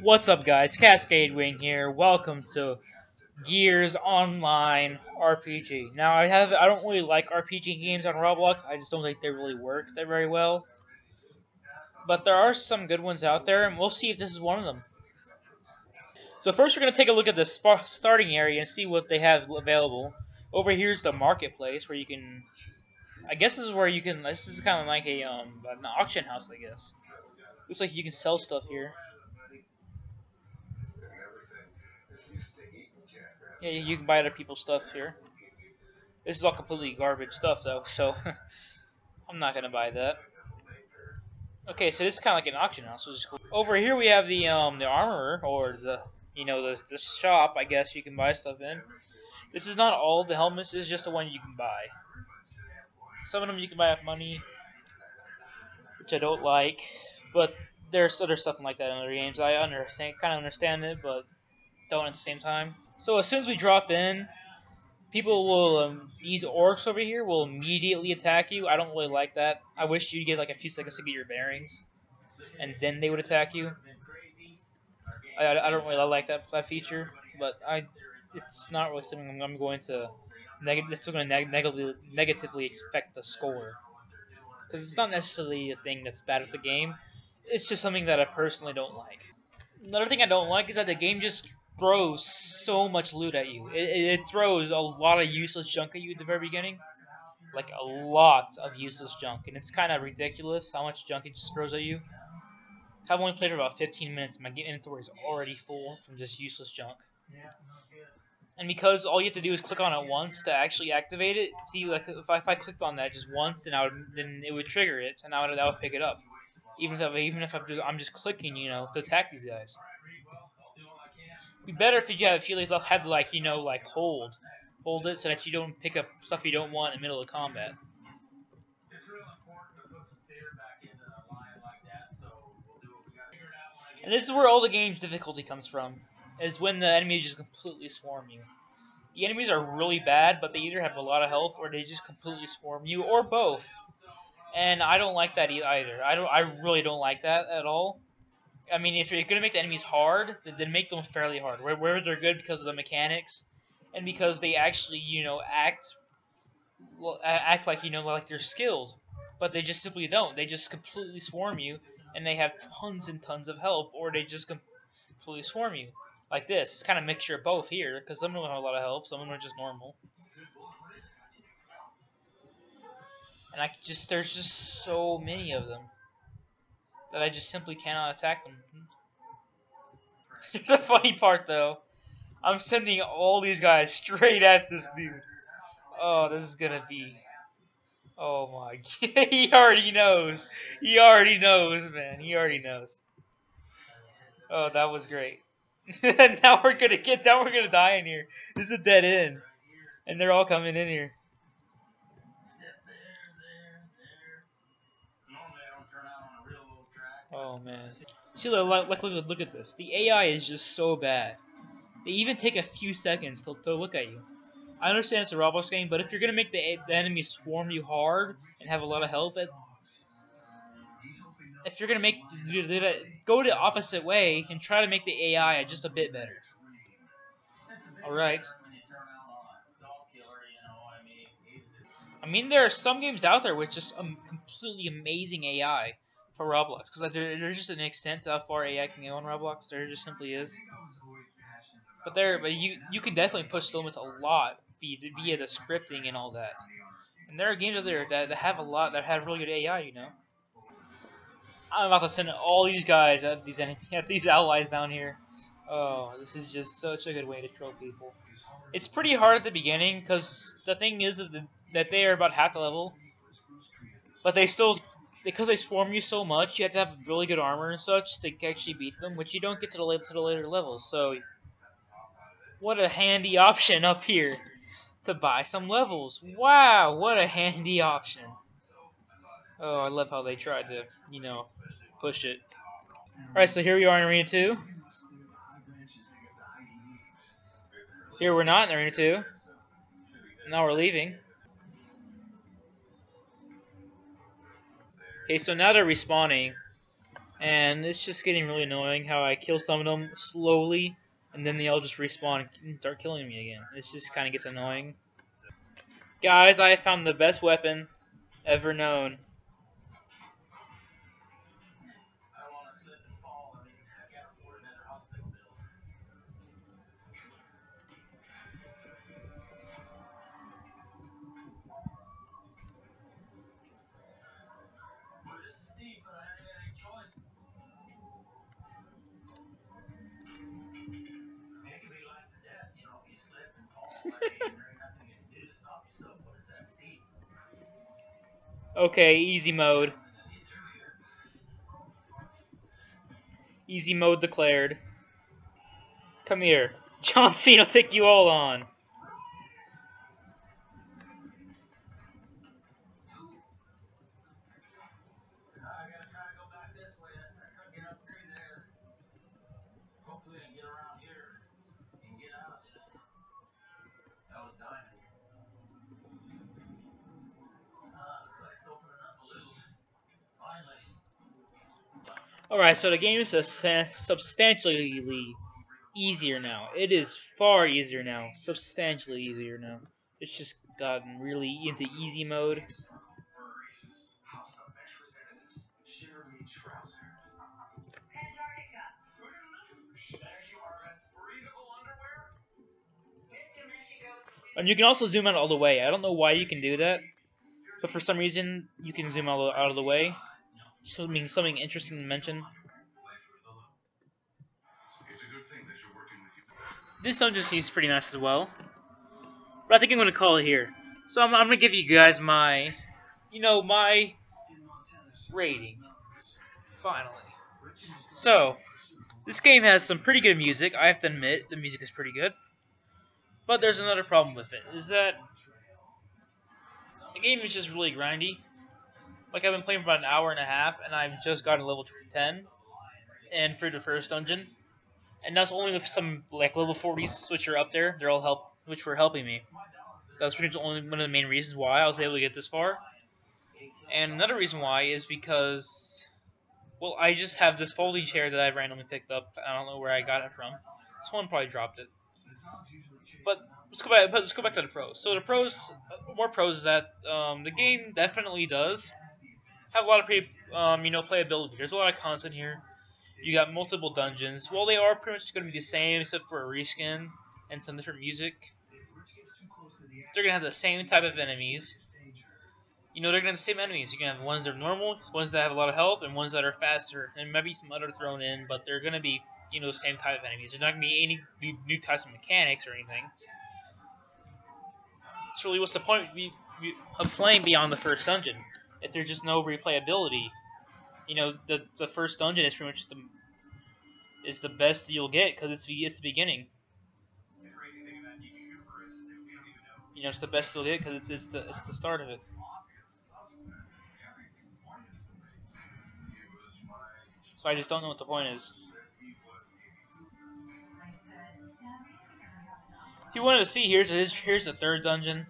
What's up, guys? Cascade Wing here. Welcome to Gears Online RPG. Now, I don't really like RPG games on Roblox. I just don't think they really work that very well. But there are some good ones out there, and we'll see if this is one of them. So first, we're gonna take a look at the starting area and see what they have available. Over here is the marketplace, where you can. I guess this is where you can. This is kind of like an auction house, I guess. Looks like you can sell stuff here. Yeah, you can buy other people's stuff here. This is all completely garbage stuff, though, so I'm not gonna buy that. Okay, so this is kind of like an auction house, which is cool. Over here we have the armorer, or the shop, I guess you can buy stuff in. This is not all the helmets. This is just the one you can buy. Some of them you can buy with money, which I don't like, but there's other stuff like that in other games. I kind of understand it, but don't at the same time. So as soon as we drop in, people will, these orcs over here will immediately attack you. I don't really like that. I wish you'd get like a few seconds to get your bearings, and then they would attack you. I don't really like that feature, but it's not really something I'm going to negatively expect the score. Because it's not necessarily a thing that's bad with the game. It's just something that I personally don't like. Another thing I don't like is that the game just throws so much loot at you. It throws a lot of useless junk at you at the very beginning. Like a lot of useless junk. And it's kind of ridiculous how much junk it just throws at you. I've only played for about 15 minutes. My inventory is already full from just useless junk. And because all you have to do is click on it once to actually activate it. See, like if I clicked on that just once, then it would trigger it, and that would pick it up. Even if I'm just clicking, to attack these guys. It'd be better if you had like hold it so that you don't pick up stuff you don't want in the middle of combat. And this is where all the game's difficulty comes from, is when the enemies just completely swarm you. The enemies are really bad, but they either have a lot of health or they just completely swarm you, or both. And I don't like that either. I really don't like that at all. I mean, if you're gonna make the enemies hard, then make them fairly hard. Where they're good because of the mechanics, and because they actually, act like like they're skilled, but they just simply don't. They just completely swarm you, and they have tons and tons of health, or they just completely swarm you. Like this, it's kind of a mixture of both here, because some of them have a lot of health, some of them are just normal. And there's just so many of them that I just simply cannot attack them. Here's the funny part, though. I'm sending all these guys straight at this dude. Oh, this is gonna be... Oh my... He already knows. He already knows, man. He already knows. Oh, that was great. Now we're gonna die in here. This is a dead end. And they're all coming in here. Oh man. See, look at this. The AI is just so bad. They even take a few seconds to look at you. I understand it's a Roblox game, but if you're gonna make the enemies swarm you hard and have a lot of health, if you're gonna go the opposite way and try to make the AI just a bit better. Alright. I mean, there are some games out there with just completely amazing AI for Roblox, because there's just an extent to how far AI can go on Roblox. There just simply is. But you can definitely push the limits a lot via the scripting and all that. And there are games out there that have really good AI, I'm about to send all these guys at these allies down here. Oh, this is just such a good way to troll people. It's pretty hard at the beginning, because the thing is that they are about half the level. But they still, because they swarm you so much, you have to have really good armor and such to actually beat them, which you don't get to the later levels. So, what a handy option up here to buy some levels. Wow, what a handy option. Oh, I love how they tried to, push it. Alright, so here we are in Arena 2. Here we're not in Arena 2. Now we're leaving. Okay, so now they're respawning. And it's just getting really annoying how I kill some of them slowly, and then they all just respawn and start killing me again. It just kind of gets annoying. Guys, I found the best weapon ever known. Okay, easy mode. Easy mode declared. Come here. John Cena will take you all on. Alright, so the game is substantially easier now. It is far easier now. Substantially easier now. It's just gotten really into easy mode. And you can also zoom out all the way. I don't know why you can do that, but for some reason you can zoom out of the way. Something interesting to mention. This dungeon seems pretty nice as well, but I think I'm going to call it here. So I'm going to give you guys my, my rating. Finally. So, this game has some pretty good music. I have to admit, the music is pretty good. But there's another problem with it, is that the game is just really grindy. Like, I've been playing for about an hour and a half, and I've just gotten level 10, and through the first dungeon. And that's only with some, like, level 40s, which are up there, which were helping me. That's pretty much only one of the main reasons why I was able to get this far. And another reason why is because, well, I just have this folding chair that I've randomly picked up. I don't know where I got it from. Someone probably dropped it. But let's go back to the pros. So the pros, more pros is that the game definitely does have a lot of playability. There's a lot of content here. You got multiple dungeons. Well, they are pretty much going to be the same except for a reskin and some different music. They're going to have the same type of enemies. They're going to have the same enemies. You're going to have ones that are normal, ones that have a lot of health, and ones that are faster. And maybe some other thrown in, but they're going to be, the same type of enemies. There's not going to be any new types of mechanics or anything. So really, what's the point of playing beyond the first dungeon if there's just no replayability? The first dungeon is pretty much the best you'll get because it's the beginning. It's the best you'll get because it's the start of it. So I just don't know what the point is. If you wanted to see, here's the third dungeon.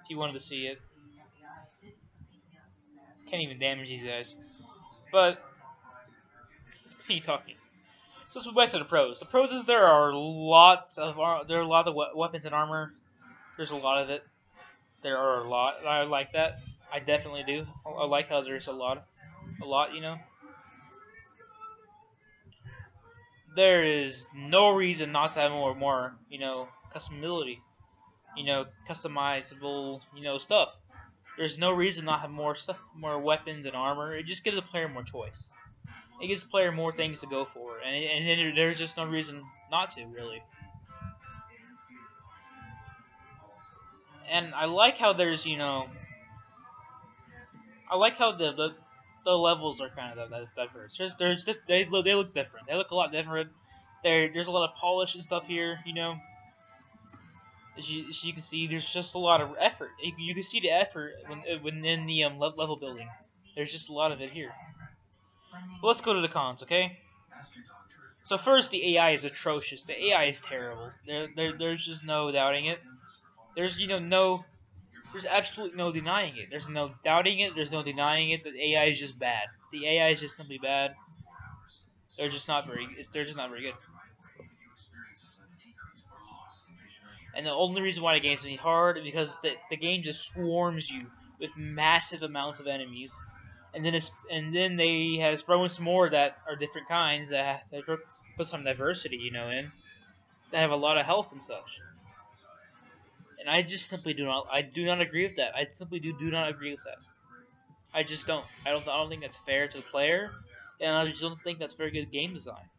If you wanted to see it, can't even damage these guys. But let's continue talking. So let's move back to the pros. The pros is there are a lot of weapons and armor. There's a lot of it. There are a lot. I like that. I definitely do. I like how there's a lot. There is no reason not to have more customability. Customizable, stuff. There's no reason not to have more stuff, more weapons and armor. It just gives the player more choice. It gives the player more things to go for, and there's just no reason not to, really. And I like how there's, I like how the levels are kind of diverse. They look different. They look a lot different. There's a lot of polish and stuff here, As you can see, there's just a lot of effort. You can see the effort when in the level building. There's just a lot of it here. Well, let's go to the cons, okay? So first, the AI is atrocious. The AI is terrible. There's just no doubting it. There's there's absolutely no denying it. There's no doubting it. There's no denying it. The AI is just bad. The AI is just simply bad. They're just not very. They're just not very good. And the only reason why the game's gonna be hard is because the game just swarms you with massive amounts of enemies, and then they have thrown some more that are different kinds that have to put some diversity, you know, in that have a lot of health and such. And I just simply do not. I do not agree with that. I simply do not agree with that. I just don't. I don't think that's fair to the player, and I just don't think that's very good game design.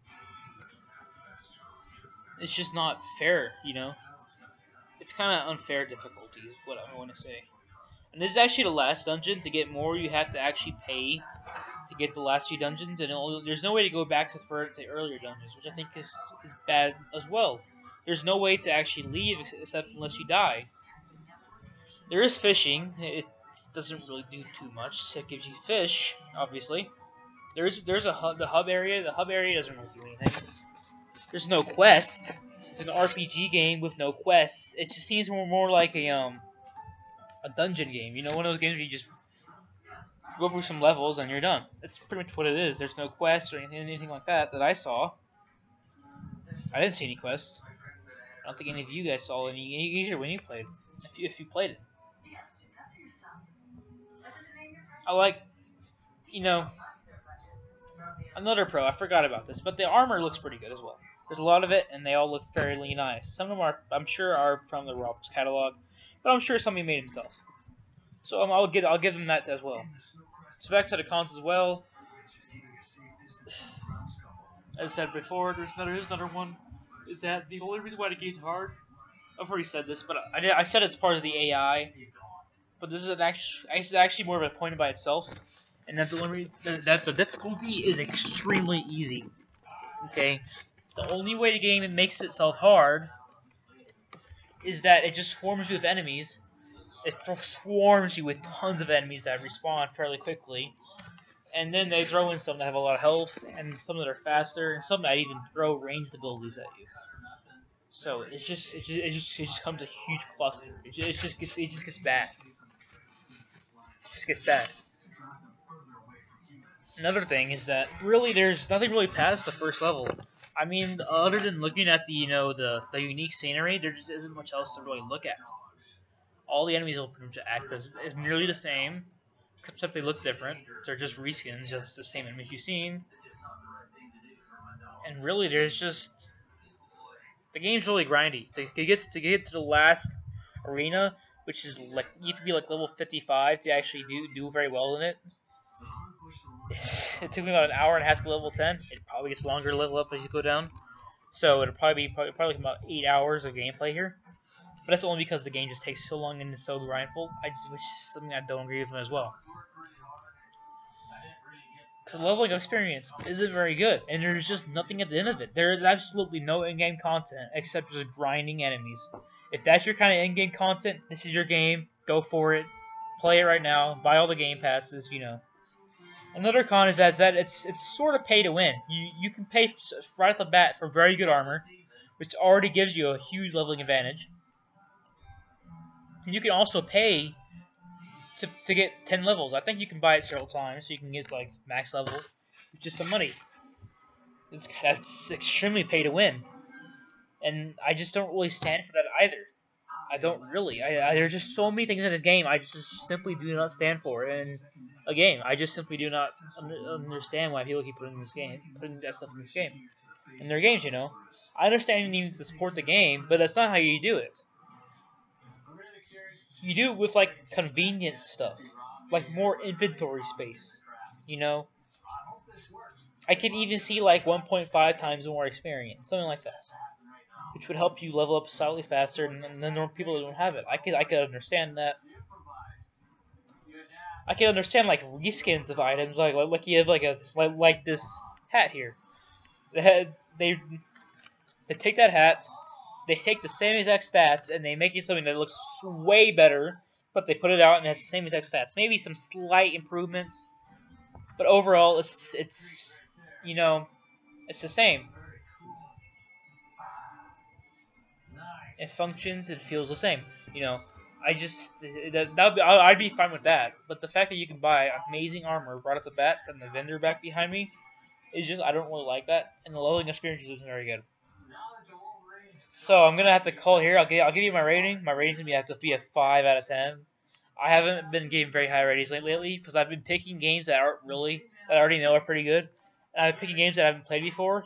It's just not fair, you know. It's kind of unfair difficulty, is what I want to say. And this is actually the last dungeon. To get more, you have to actually pay to get the last few dungeons, and there's no way to go back to the earlier dungeons, which I think is bad as well. There's no way to actually leave except unless you die. There is fishing. It doesn't really do too much. It gives you fish, obviously. There's a hub, the hub area. The hub area doesn't really do anything. There's no quests. It's an RPG game with no quests. It just seems more like a dungeon game. You know, one of those games where you just go through some levels and you're done. That's pretty much what it is. There's no quests or anything like that I saw. I didn't see any quests. I don't think any of you guys saw any either when you played. If you played it. I like, you know, another pro. I forgot about this, but the armor looks pretty good as well. There's a lot of it, and they all look fairly nice. Some of them are, I'm sure, are from the Roblox catalog, but I'm sure somebody made himself. So I'll give them that as well. So back to the cons as well. As I said before, there's another one. Is that the only reason why the game's hard? I've already said this, but I said it's part of the AI. But this is actually more of a point by itself, and that's the only that the difficulty is extremely easy. Okay, the only way the game makes itself hard is that it just swarms you with enemies. It swarms you with tons of enemies that respawn fairly quickly, and then they throw in some that have a lot of health, and some that are faster, and some that even throw ranged abilities at you. So it just comes a huge cluster. It just gets bad. Gets bad. Another thing is that really there's nothing really past the first level. I mean, other than looking at the the unique scenery, there just isn't much else to really look at. All the enemies will act as nearly the same, except they look different. They're just reskins, just the same enemies you've seen. And really, there's just the game's really grindy. To get to the last arena, which is like you have to be like level 55 to actually do very well in it. It took me about an hour and a half to get level 10. It probably gets longer to level up as you go down. So it'll probably about 8 hours of gameplay here. But that's only because the game just takes so long and is so grindful. Which is something I don't agree with them as well. Because the leveling experience isn't very good, and there's just nothing at the end of it. There is absolutely no in-game content except just grinding enemies. If that's your kind of in-game content, this is your game. Go for it. Play it right now. Buy all the game passes, you know. Another con is that it's sort of pay to win. You can pay right off the bat for very good armor, which already gives you a huge leveling advantage. And you can also pay to get 10 levels. I think you can buy it several times, so you can get like max level with just some money. That's extremely pay to win, and I just don't really stand for that either. I don't really. There's just so many things in this game I just simply do not stand for in a game. I just simply do not understand why people keep putting that stuff in this game. In their games, you know. I understand you need to support the game, but that's not how you do it. You do it with like convenient stuff, like more inventory space, you know. I can even see like 1.5 times more experience, something like that, which would help you level up slightly faster than normal people that don't have it. I could understand that. I can understand like reskins of items, like you have like this hat here. They take that hat. They take the same exact stats and they make it something that looks way better, but they put it out and it has the same exact stats. Maybe some slight improvements, but overall it's you know, it's the same. It functions, it feels the same. You know, I'd be fine with that. But the fact that you can buy amazing armor right off the bat from the vendor back behind me, It's just I don't really like that, and the leveling experience isn't very good. So I'm gonna have to call here. I'll give you my rating. My rating's gonna have to be a 5 out of 10. I haven't been giving very high ratings lately because I've been picking games that aren't really that I already know are pretty good, and I've been picking games that I haven't played before.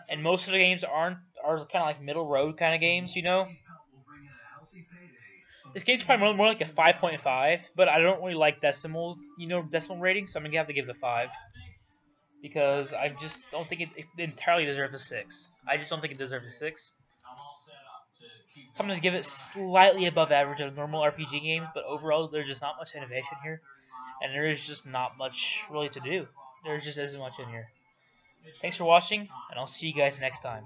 And most of the games are kind of like middle road kind of games, you know. This game's probably more like a 5.5, but I don't really like decimal ratings, so I'm gonna have to give it a 5 because I just don't think it entirely deserves a 6. I just don't think it deserves a 6. So I'm gonna give it slightly above average of normal RPG games, but overall there's just not much innovation here, and there is just not much really to do. There just isn't much in here. Thanks for watching, and I'll see you guys next time.